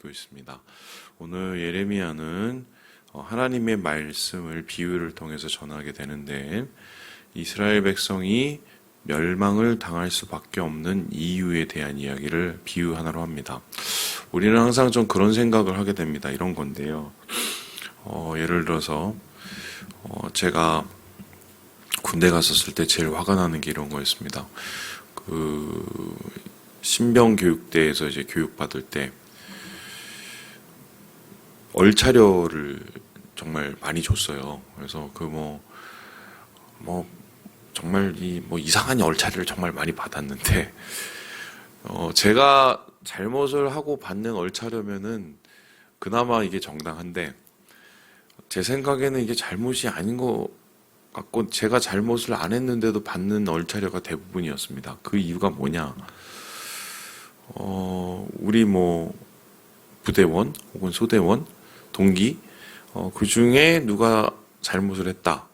기도했습니다. 오늘 예레미야는 하나님의 말씀을 비유를 통해서 전하게 되는데 이스라엘 백성이 멸망을 당할 수밖에 없는 이유에 대한 이야기를 비유 하나로 합니다. 우리는 항상 좀 그런 생각을 하게 됩니다. 이런 건데요. 예를 들어서 제가 군대 갔었을 때 제일 화가 나는 게 이런 거였습니다. 신병 교육대에서 이제 교육받을 때 얼차려를 정말 많이 줬어요. 그래서 정말 이상한 얼차려를 정말 많이 받았는데 제가 잘못을 하고 받는 얼차려면은 그나마 이게 정당한데 제 생각에는 이게 잘못이 아닌 것 같고 제가 잘못을 안 했는데도 받는 얼차려가 대부분이었습니다. 그 이유가 뭐냐? 우리 부대원 혹은 소대원 동기 그 중에 누가 잘못을 했다.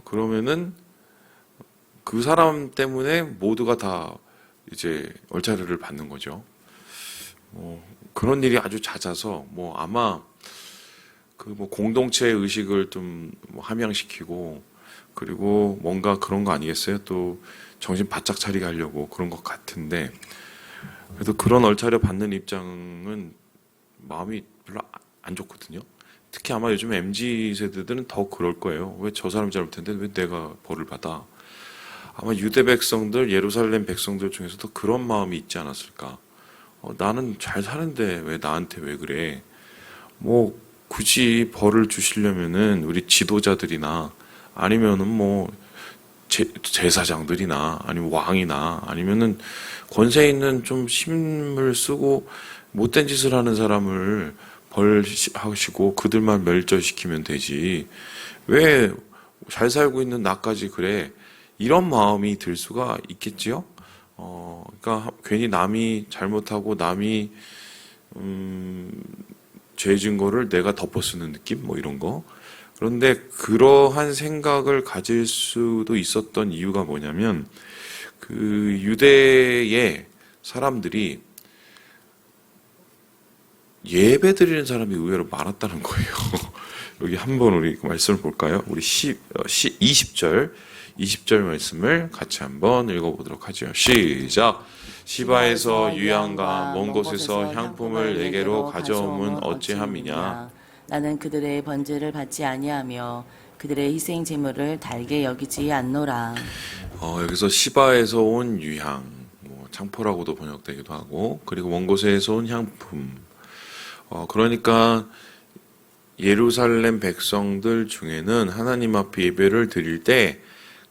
그러면은 그 사람 때문에 모두가 다 이제 얼차려를 받는 거죠. 그런 일이 아주 잦아서 아마 공동체 의식을 좀 함양시키고 그리고 뭔가 그런 거 아니겠어요? 또 정신 바짝 차리게 하려고 그런 것 같은데 그래도 그런 얼차려 받는 입장은 마음이 별로 안 좋거든요. 특히 아마 요즘 MZ 세대들은 더 그럴 거예요. 왜 저 사람이 잘못했는데 왜 내가 벌을 받아? 아마 유대 백성들, 예루살렘 백성들 중에서도 그런 마음이 있지 않았을까? 나는 잘 사는데 왜 나한테 왜 그래? 굳이 벌을 주시려면은 우리 지도자들이나 아니면은 제사장들이나 아니면 왕이나 아니면은 권세 있는 좀 힘을 쓰고 못된 짓을 하는 사람을 벌하시고 그들만 멸절시키면 되지. 왜 잘 살고 있는 나까지 그래? 이런 마음이 들 수가 있겠지요? 그러니까 괜히 남이 잘못하고 남이 죄 진 거를 내가 덮어쓰는 느낌? 이런 거. 그런데 그러한 생각을 가질 수도 있었던 이유가 뭐냐면 유대의 사람들이 예배 드리는 사람이 의외로 많았다는 거예요. 여기 한번 우리 말씀을 볼까요? 우리 20절 말씀을 같이 한번 읽어보도록 하죠. 시작! 시바에서 유향과 먼 곳에서 향품을 내게로 가져옴은 어찌함이냐? 나는 그들의 번제를 받지 아니하며 그들의 희생 제물을 달게 여기지 않노라. 여기서 시바에서 온 유향, 창포라고도 번역되기도 하고 그리고 먼 곳에서 온 향품. 그러니까 예루살렘 백성들 중에는 하나님 앞에 예배를 드릴 때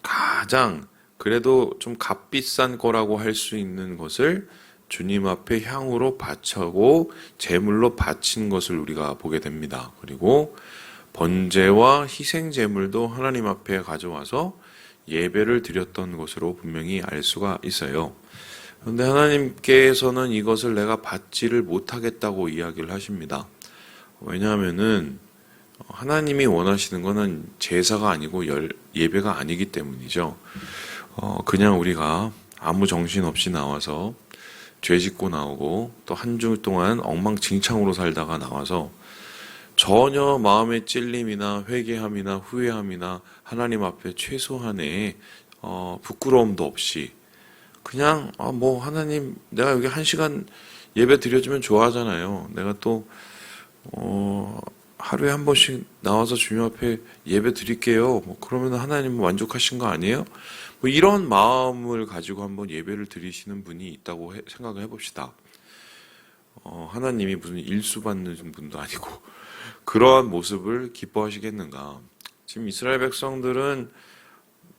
가장 그래도 좀 값비싼 거라고 할 수 있는 것을 주님 앞에 향으로 바쳐고 제물로 바친 것을 우리가 보게 됩니다. 그리고 번제와 희생 제물도 하나님 앞에 가져와서 예배를 드렸던 것으로 분명히 알 수가 있어요. 그런데 하나님께서는 이것을 내가 받지를 못하겠다고 이야기를 하십니다. 왜냐하면은 하나님이 원하시는 것은 제사가 아니고 예배가 아니기 때문이죠. 그냥 우리가 아무 정신 없이 나와서 죄 짓고 나오고 또 한 주 동안 엉망진창으로 살다가 나와서 전혀 마음의 찔림이나 회개함이나 후회함이나 하나님 앞에 최소한의 부끄러움도 없이 그냥 하나님 내가 여기 1시간 예배 드려주면 좋아하잖아요. 내가 또 하루에 한 번씩 나와서 주님 앞에 예배 드릴게요. 그러면 하나님은 만족하신 거 아니에요? 이런 마음을 가지고 한번 예배를 드리시는 분이 있다고 생각을 해봅시다. 하나님이 무슨 일수 받는 분도 아니고 그러한 모습을 기뻐하시겠는가? 지금 이스라엘 백성들은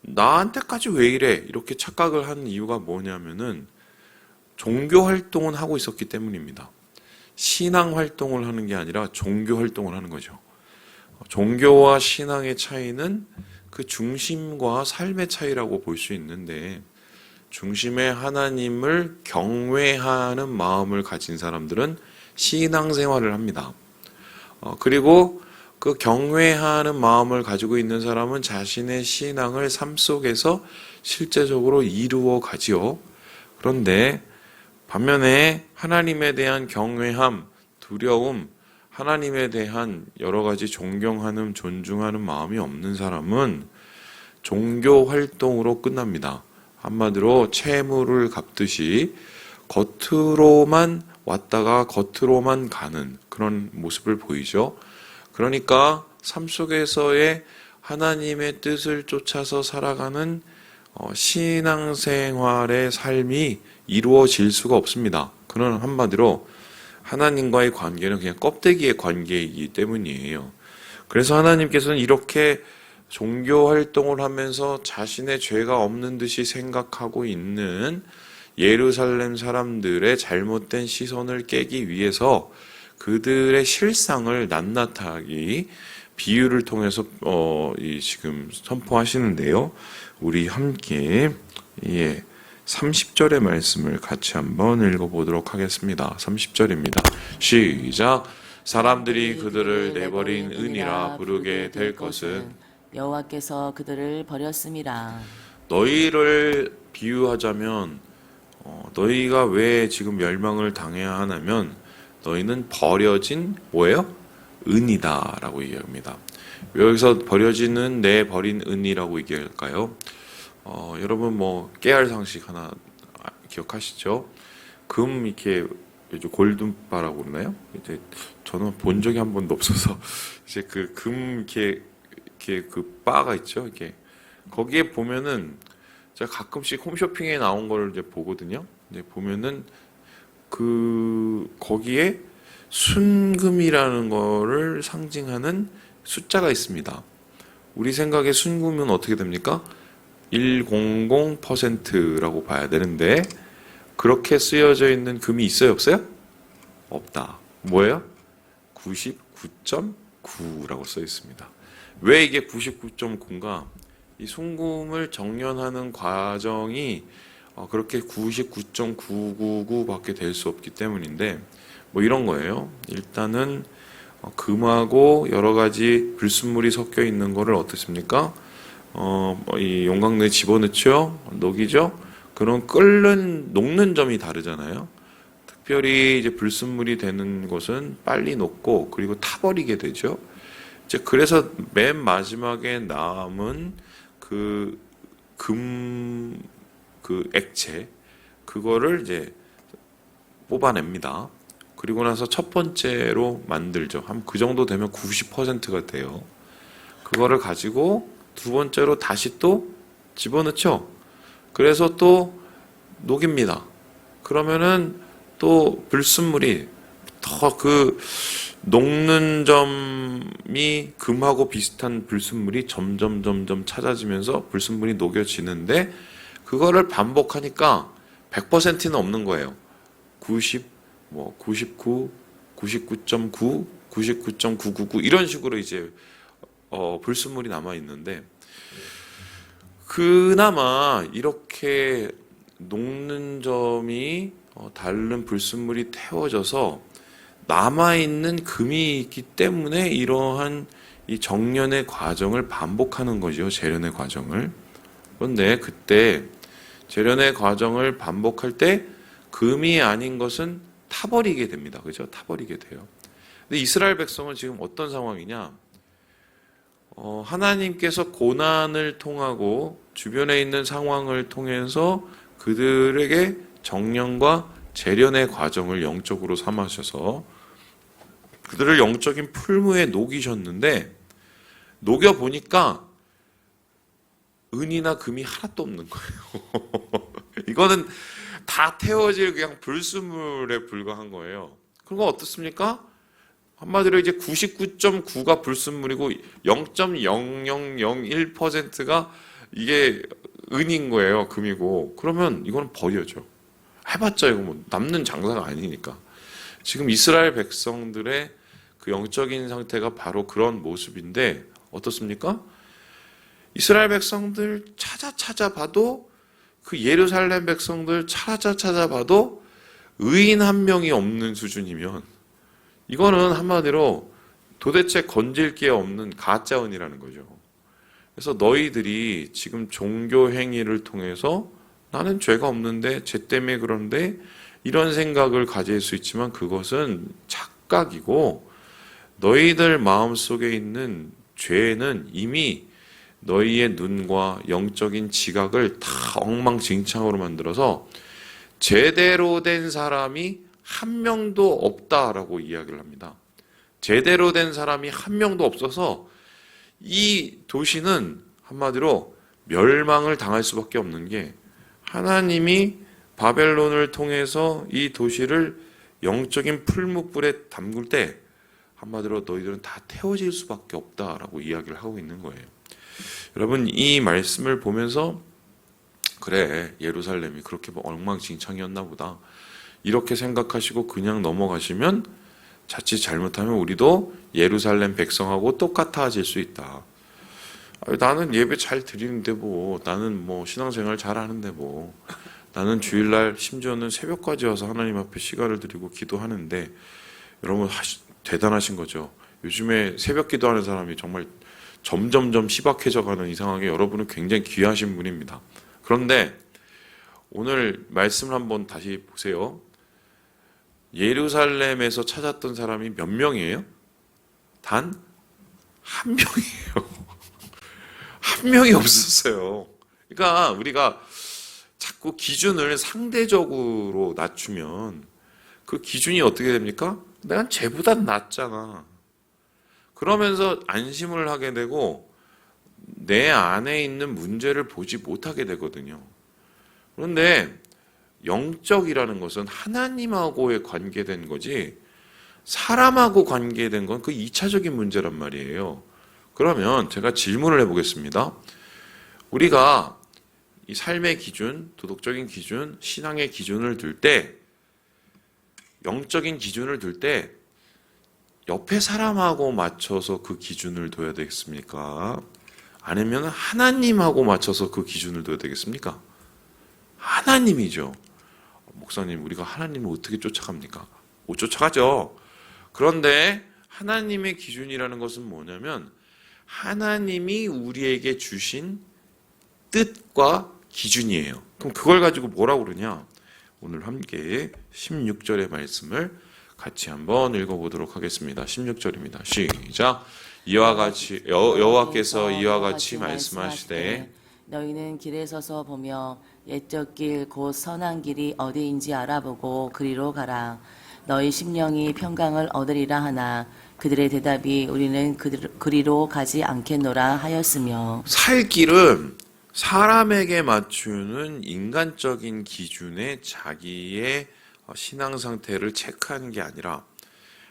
나한테까지 왜 이래? 이렇게 착각을 하는 이유가 뭐냐면은 종교 활동은 하고 있었기 때문입니다. 신앙 활동을 하는 게 아니라 종교 활동을 하는 거죠. 종교와 신앙의 차이는 그 중심과 삶의 차이라고 볼 수 있는데 중심에 하나님을 경외하는 마음을 가진 사람들은 신앙생활을 합니다. 그리고 그 경외하는 마음을 가지고 있는 사람은 자신의 신앙을 삶 속에서 실제적으로 이루어 가지요. 그런데 반면에 하나님에 대한 경외함, 두려움, 하나님에 대한 여러 가지 존경하는, 존중하는 마음이 없는 사람은 종교 활동으로 끝납니다. 한마디로 채무를 갚듯이 겉으로만 왔다가 겉으로만 가는 그런 모습을 보이죠. 그러니까 삶 속에서의 하나님의 뜻을 쫓아서 살아가는 신앙생활의 삶이 이루어질 수가 없습니다. 그런 한마디로 하나님과의 관계는 그냥 껍데기의 관계이기 때문이에요. 그래서 하나님께서는 이렇게 종교 활동을 하면서 자신의 죄가 없는 듯이 생각하고 있는 예루살렘 사람들의 잘못된 시선을 깨기 위해서 그들의 실상을 낱낱하게 비유를 통해서 지금 선포하시는데요. 우리 함께 30절의 말씀을 같이 한번 읽어보도록 하겠습니다. 30절입니다. 시작. 사람들이 그들을 내버린 은이라 부르게 될 것은 여호와께서 그들을 버렸음이라. 너희를 비유하자면 너희가 왜 지금 멸망을 당해야 하냐면 너희는 버려진 뭐예요? 은이다 라고 얘기합니다. 여기서 버려지는 내 버린 은이라고 얘기할까요? 여러분 뭐 깨알 상식 하나 기억하시죠? 금 이렇게 골든바라고 그러나요? 이제 저는 본 적이 한 번도 없어서 이제 그 금 이렇게 그 바가 있죠. 이게 거기에 보면은 제가 가끔씩 홈쇼핑에 나온 걸 이제 보거든요. 이제 보면은 거기에 순금이라는 거를 상징하는 숫자가 있습니다. 우리 생각에 순금은 어떻게 됩니까? 100%라고 봐야 되는데 그렇게 쓰여져 있는 금이 있어요, 없어요? 없다. 뭐예요? 99.9라고 써 있습니다. 왜 이게 99.9인가? 이 순금을 정련하는 과정이 그렇게 99.999밖에 될 수 없기 때문인데 뭐 이런 거예요. 일단은 금하고 여러 가지 불순물이 섞여 있는 거를 어떻습니까? 이 용광로에 집어넣죠, 녹이죠. 그런 녹는 점이 다르잖아요. 특별히 이제 불순물이 되는 것은 빨리 녹고 그리고 타버리게 되죠. 이제 그래서 맨 마지막에 남은 그 액체 그거를 이제 뽑아냅니다. 그리고 나서 첫 번째로 만들죠. 한 그 정도 되면 90%가 돼요. 그거를 가지고 두 번째로 다시 또 집어넣죠. 그래서 또 녹입니다. 그러면은 또 불순물이 더 녹는 점이 금하고 비슷한 불순물이 점점 찾아지면서 불순물이 녹여지는데 그거를 반복하니까 100%는 없는 거예요. 99, 99.9, 99.999 이런 식으로 이제 불순물이 남아 있는데 그나마 이렇게 녹는 점이 다른 불순물이 태워져서 남아있는 금이 있기 때문에 이러한 이 정련의 과정을 반복하는 거죠. 재련의 과정을. 그런데 그때 재련의 과정을 반복할 때 금이 아닌 것은 타버리게 됩니다. 그죠? 타버리게 돼요. 근데 이스라엘 백성은 지금 어떤 상황이냐? 하나님께서 고난을 통하고 주변에 있는 상황을 통해서 그들에게 정령과 재련의 과정을 영적으로 삼으셔서 그들을 영적인 풀무에 녹이셨는데 녹여보니까 은이나 금이 하나도 없는 거예요. 이거는 다 태워질 그냥 불순물에 불과한 거예요. 그런 거 어떻습니까? 한마디로 이제 99.9가 불순물이고 0.0001%가 이게 은인 거예요. 금이고. 그러면 이거는 버려져. 해봤자 이거 뭐 남는 장사가 아니니까. 지금 이스라엘 백성들의 그 영적인 상태가 바로 그런 모습인데 어떻습니까? 이스라엘 백성들 찾아봐도 그 예루살렘 백성들 찾아봐도 의인 한 명이 없는 수준이면 이거는 한마디로 도대체 건질 게 없는 가짜 은이라는 거죠. 그래서 너희들이 지금 종교 행위를 통해서 나는 죄가 없는데 죄 때문에 그런데 이런 생각을 가질 수 있지만 그것은 착각이고 너희들 마음속에 있는 죄는 이미 너희의 눈과 영적인 지각을 다 엉망진창으로 만들어서 제대로 된 사람이 한 명도 없다라고 이야기를 합니다. 제대로 된 사람이 한 명도 없어서 이 도시는 한마디로 멸망을 당할 수밖에 없는 게 하나님이 바벨론을 통해서 이 도시를 영적인 풀무불에 담글 때 한마디로 너희들은 다 태워질 수밖에 없다라고 이야기를 하고 있는 거예요. 여러분 이 말씀을 보면서 그래 예루살렘이 그렇게 엉망진창이었나 보다 이렇게 생각하시고 그냥 넘어가시면 자칫 잘못하면 우리도 예루살렘 백성하고 똑같아질 수 있다. 나는 예배 잘 드리는데 뭐 나는 뭐 신앙생활 잘 하는데 뭐 나는 주일날 심지어는 새벽까지 와서 하나님 앞에 시간을 드리고 기도하는데 여러분 대단하신 거죠. 요즘에 새벽 기도하는 사람이 정말 점점점 희박해져가는 이상하게 여러분은 굉장히 귀하신 분입니다. 그런데 오늘 말씀을 한번 다시 보세요. 예루살렘에서 찾았던 사람이 몇 명이에요? 단 한 명이에요. 한 명이 없었어요. 그러니까 우리가 자꾸 기준을 상대적으로 낮추면 그 기준이 어떻게 됩니까? 내가 쟤보단 낫잖아. 그러면서 안심을 하게 되고 내 안에 있는 문제를 보지 못하게 되거든요. 그런데 영적이라는 것은 하나님하고의 관계된 거지 사람하고 관계된 건 그 2차적인 문제란 말이에요. 그러면 제가 질문을 해보겠습니다. 우리가 이 삶의 기준, 도덕적인 기준, 신앙의 기준을 들 때, 영적인 기준을 들 때 옆에 사람하고 맞춰서 그 기준을 둬야 되겠습니까? 아니면 하나님하고 맞춰서 그 기준을 둬야 되겠습니까? 하나님이죠. 목사님, 우리가 하나님을 어떻게 쫓아갑니까? 못 쫓아가죠. 그런데 하나님의 기준이라는 것은 뭐냐면 하나님이 우리에게 주신 뜻과 기준이에요. 그럼 그걸 가지고 뭐라고 그러냐? 오늘 함께 16절의 말씀을 같이 한번 읽어보도록 하겠습니다. 16절입니다. 시작. 이와 같이 여호와께서 이와 같이 말씀하시되 너희는 길에 서서 보며 옛적 길 곧 선한 길이 어디인지 알아보고 그리로 가라. 너희 심령이 평강을 얻으리라 하나 그들의 대답이 우리는 그리로 가지 않겠노라 하였으며. 살 길은 사람에게 맞추는 인간적인 기준에 자기의 신앙 상태를 체크하는 게 아니라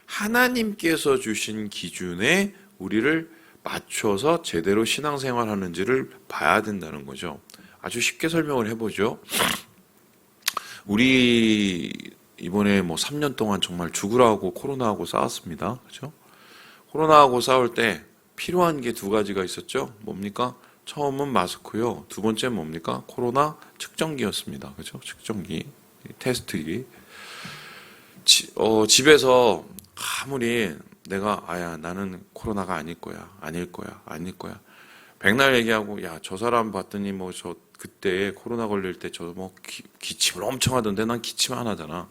하나님께서 주신 기준에 우리를 맞춰서 제대로 신앙생활 하는지를 봐야 된다는 거죠. 아주 쉽게 설명을 해보죠. 우리 이번에 3년 동안 정말 죽으라고 코로나하고 싸웠습니다. 그렇죠? 코로나하고 싸울 때 필요한 게 두 가지가 있었죠. 뭡니까? 처음은 마스크요. 두 번째는 뭡니까? 코로나 측정기였습니다. 그렇죠? 측정기, 테스트기. 집에서 아무리 내가 나는 코로나가 아닐 거야. 백날 얘기하고 저 사람 봤더니 저 그때 코로나 걸릴 때 기침을 엄청 하던데 난 기침 안 하잖아.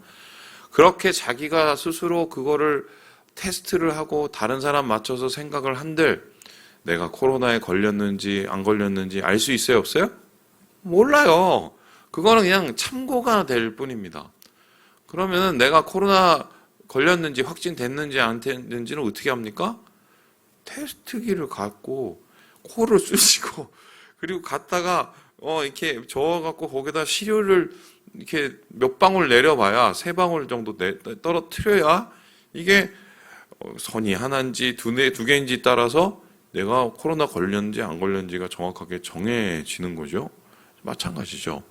그렇게 자기가 스스로 그거를 테스트를 하고 다른 사람 맞춰서 생각을 한들 내가 코로나에 걸렸는지 안 걸렸는지 알 수 있어요, 없어요? 몰라요. 그거는 그냥 참고가 될 뿐입니다. 그러면 내가 코로나 걸렸는지 확진됐는지 안 됐는지는 어떻게 합니까? 테스트기를 갖고 코를 쑤시고 그리고 갔다가 이렇게 저어갖고 거기다 시료를 이렇게 몇 방울 내려봐야 3방울 정도 떨어뜨려야 이게 선이 하나인지 두 개인지 따라서 내가 코로나 걸렸는지 안 걸렸는지가 정확하게 정해지는 거죠. 마찬가지죠.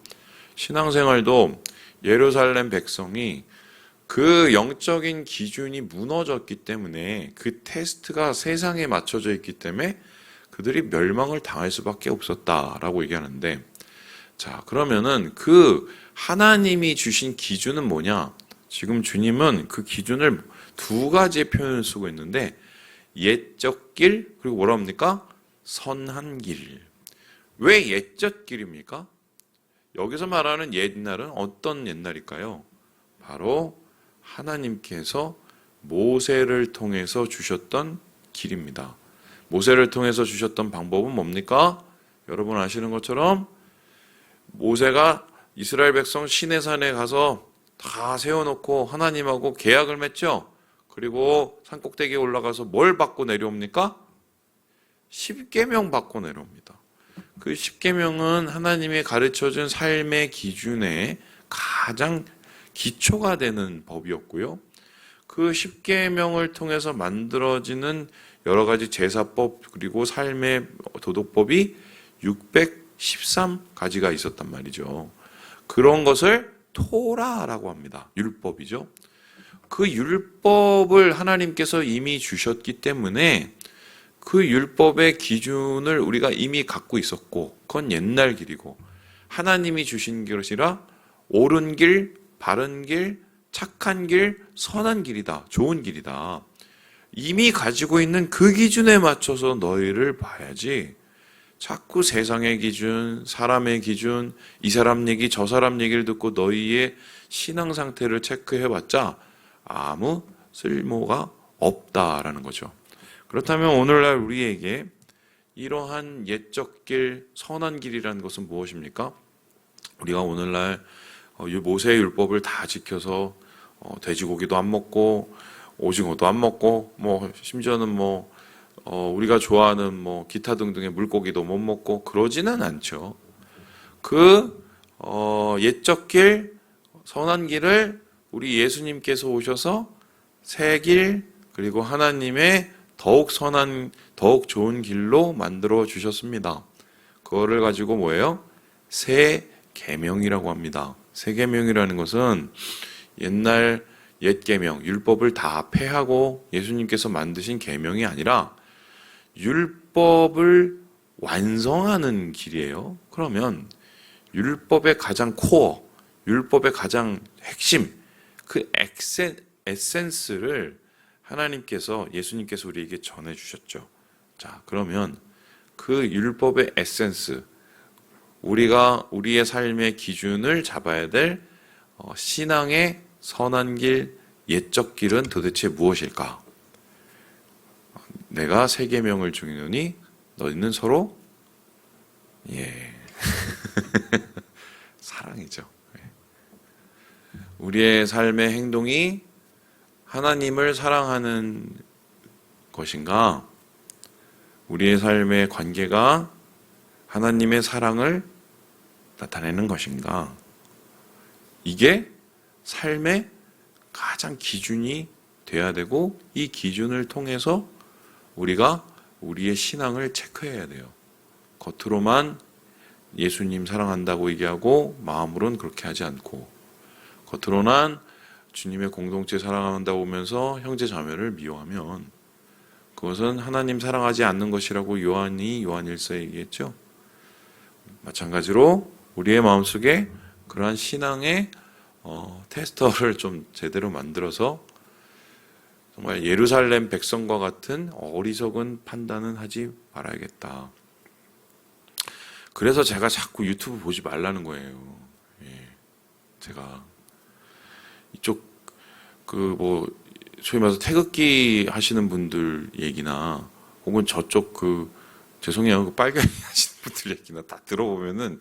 신앙생활도 예루살렘 백성이 그 영적인 기준이 무너졌기 때문에 그 테스트가 세상에 맞춰져 있기 때문에 그들이 멸망을 당할 수밖에 없었다라고 얘기하는데, 자, 그러면은 그 하나님이 주신 기준은 뭐냐? 지금 주님은 그 기준을 두 가지의 표현을 쓰고 있는데, 옛적 길, 그리고 뭐라 합니까? 선한 길. 왜 옛적 길입니까? 여기서 말하는 옛날은 어떤 옛날일까요? 바로 하나님께서 모세를 통해서 주셨던 길입니다. 모세를 통해서 주셨던 방법은 뭡니까? 여러분 아시는 것처럼 모세가 이스라엘 백성 시내산에 가서 다 세워놓고 하나님하고 계약을 맺죠. 그리고 산꼭대기에 올라가서 뭘 받고 내려옵니까? 십계명 받고 내려옵니다. 그 십계명은 하나님이 가르쳐준 삶의 기준에 가장 기초가 되는 법이었고요. 그 십계명을 통해서 만들어지는 여러 가지 제사법 그리고 삶의 도덕법이 613가지가 있었단 말이죠. 그런 것을 토라라고 합니다. 율법이죠. 그 율법을 하나님께서 이미 주셨기 때문에 그 율법의 기준을 우리가 이미 갖고 있었고 그건 옛날 길이고 하나님이 주신 것이라 옳은 길, 바른 길, 착한 길, 선한 길이다. 좋은 길이다. 이미 가지고 있는 그 기준에 맞춰서 너희를 봐야지 자꾸 세상의 기준, 사람의 기준, 이 사람 얘기, 저 사람 얘기를 듣고 너희의 신앙 상태를 체크해봤자 아무 쓸모가 없다라는 거죠. 그렇다면 오늘날 우리에게 이러한 옛적 길, 선한 길이라는 것은 무엇입니까? 우리가 오늘날 모세의 율법을 다 지켜서 돼지고기도 안 먹고 오징어도 안 먹고 뭐 심지어는 우리가 좋아하는 기타 등등의 물고기도 못 먹고 그러지는 않죠. 그 옛적 길, 선한 길을 우리 예수님께서 오셔서 새 길 그리고 하나님의 더욱 선한, 더욱 좋은 길로 만들어 주셨습니다. 그거를 가지고 뭐예요? 새 계명이라고 합니다. 새 계명이라는 것은 옛날 옛 계명, 율법을 다 폐하고 예수님께서 만드신 계명이 아니라 율법을 완성하는 길이에요. 그러면 율법의 가장 코어, 율법의 가장 핵심, 그 에센스를 하나님께서, 예수님께서 우리에게 전해주셨죠. 자, 그러면 그 율법의 에센스, 우리가 우리의 삶의 기준을 잡아야 될 신앙의 선한 길, 옛적 길은 도대체 무엇일까? 내가 새 계명을 주노니 너희는 서로 사랑이죠. 우리의 삶의 행동이 하나님을 사랑하는 것인가? 우리의 삶의 관계가 하나님의 사랑을 나타내는 것인가? 이게 삶의 가장 기준이 돼야 되고 이 기준을 통해서 우리가 우리의 신앙을 체크해야 돼요. 겉으로만 예수님 사랑한다고 얘기하고 마음으로는 그렇게 하지 않고 겉으로는 주님의 공동체 사랑한다고 하면서 형제 자매를 미워하면 그것은 하나님 사랑하지 않는 것이라고 요한이 요한일서에 얘기했죠. 마찬가지로 우리의 마음속에 그러한 신앙의 테스터를 좀 제대로 만들어서 정말 예루살렘 백성과 같은 어리석은 판단은 하지 말아야겠다. 그래서 제가 자꾸 유튜브 보지 말라는 거예요. 제가 이쪽 소위 말해서 태극기 하시는 분들 얘기나 혹은 저쪽 죄송해요. 빨갱이 하시는 분들 얘기나 다 들어보면은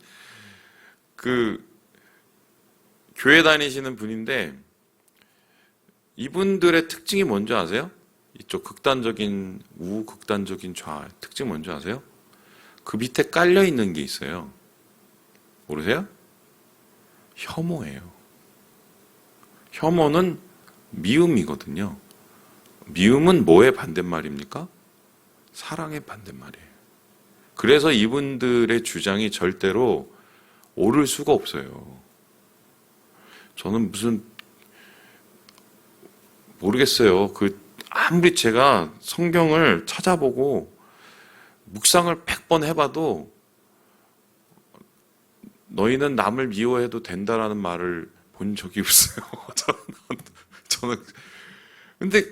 교회 다니시는 분인데 이분들의 특징이 뭔지 아세요? 이쪽 극단적인 우극단적인 좌 특징 뭔지 아세요? 그 밑에 깔려 있는 게 있어요. 모르세요? 혐오예요. 혐오는 미움이거든요. 미움은 뭐의 반대말입니까? 사랑의 반대말이에요. 그래서 이분들의 주장이 절대로 옳을 수가 없어요. 저는 모르겠어요. 아무리 제가 성경을 찾아보고 묵상을 100번 해봐도 너희는 남을 미워해도 된다라는 말을 본 적이 없어요. 저는 근데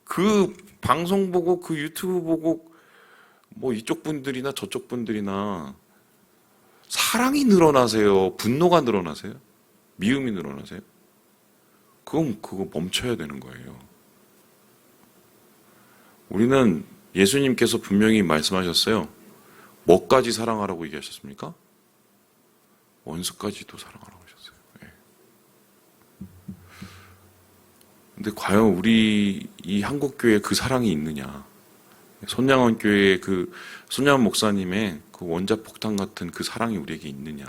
그 방송 보고 그 유튜브 보고 이쪽 분들이나 저쪽 분들이나 사랑이 늘어나세요? 분노가 늘어나세요? 미움이 늘어나세요? 그거 멈춰야 되는 거예요. 우리는 예수님께서 분명히 말씀하셨어요. 뭐까지 사랑하라고 얘기하셨습니까? 원수까지도 사랑하라고 하셨어요. 예. 근데 과연 우리 이 한국교회에 그 사랑이 있느냐? 손양원 교회의 그 손양원 목사님의 그 원자폭탄 같은 그 사랑이 우리에게 있느냐?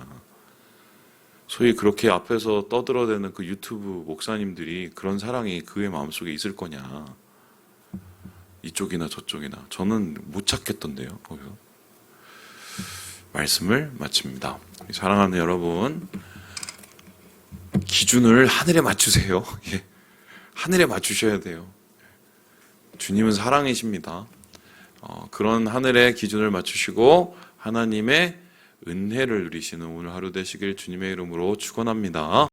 소위 그렇게 앞에서 떠들어대는 그 유튜브 목사님들이 그런 사랑이 그의 마음속에 있을 거냐? 이쪽이나 저쪽이나 저는 못 찾겠던데요. 거기서. 말씀을 마칩니다. 사랑하는 여러분, 기준을 하늘에 맞추세요. 예. 하늘에 맞추셔야 돼요. 주님은 사랑이십니다. 그런 하늘의 기준을 맞추시고 하나님의 은혜를 누리시는 오늘 하루 되시길 주님의 이름으로 축원합니다.